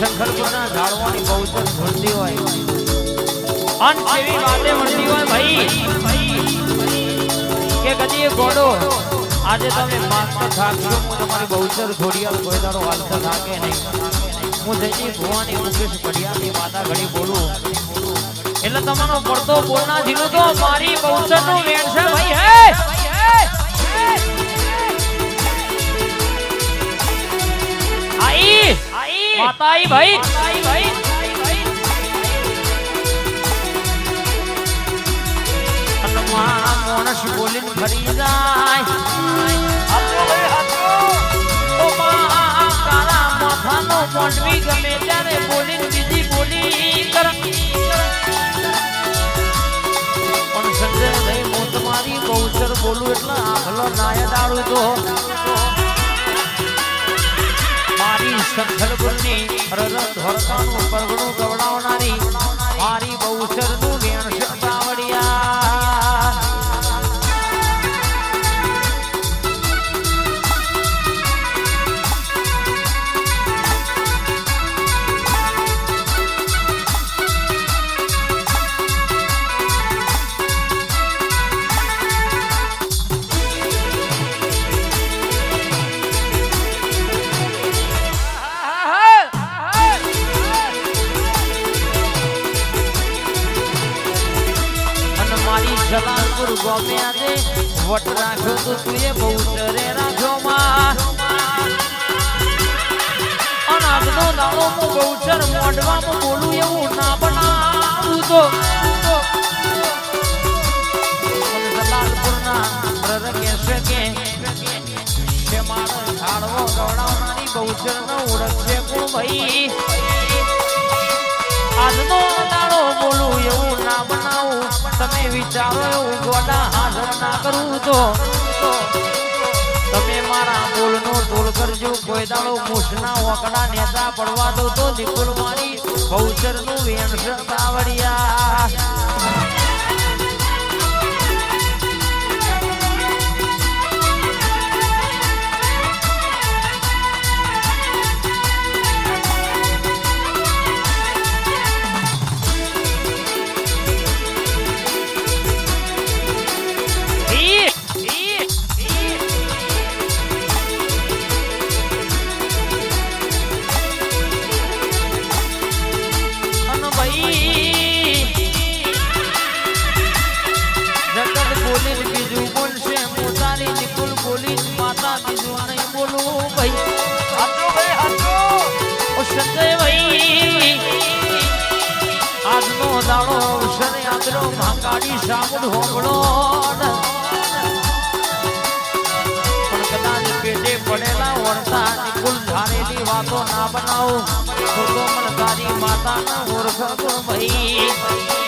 શંકરપુરના ઝાડવાની બહુચર ભરતી હોય અન કેવી વાતે મળતી હોય ભાઈ કે કદી એ ઘોડો આજે તમે માસ્ટર થાકશો હું તમારી બહુચર ઘોડિયાલ કોઈ દાડો હાલતા થાકે નહીં હું જયજી ભુવાની મુકેશ પડિયાની માતા ઘડી બોલું એટલે તમારો પડતો બોલના જીનો તો મારી બહુચર નું વેણ છે ભાઈ હે आई माता आई भाई मोनस बोलिन भरी जाय ओ काला माथानो मोंडवी गमे त्यारे बोलिन बीजी बोली कर पण संजय भाई હું તમારી બહુચર બોલું એટલે આખલો નાય દાડું તો મારી શંખલપુરની રરત ધોરકાનું પરગણું ગવડાવનારી મારી બહુચરનું વેણ છે સાવડિયા જલાલપુર ગોમે આજે વટ રાખ્યો તો તુએ બહુચરે રાખ્યો માં અનાજનો દાણો હું બહુચર મોઢવામાં બોલું એવું ના બનાવું તો જલાલપુરના રર કહેશે કે મારો ઝાડવો ગવડાવનારી બહુચરનો ઓળખશે કોણ ભાઈ આજનો દાડો બોલું એવું ના બનાવું તમે વિચારો એવું ગોડા હાજર ના કરું તો તમે મારા બોલનો તોલ કરજો કોઈ દાડો મૂછના ઓકડા નેતા પડવા દો તો નિકુલ મારી બહુચરનું વેણ છે સાવડિયા આજનો દાડો અવસર યાદરો મહાકાળી સામુદ હોબળો પણ કદાચ પેટે પડેલા વળતા નિકુલ ધારેલી વાતો ના બનાવો તો મને તારી માતા ના ઓળખ ભાઈ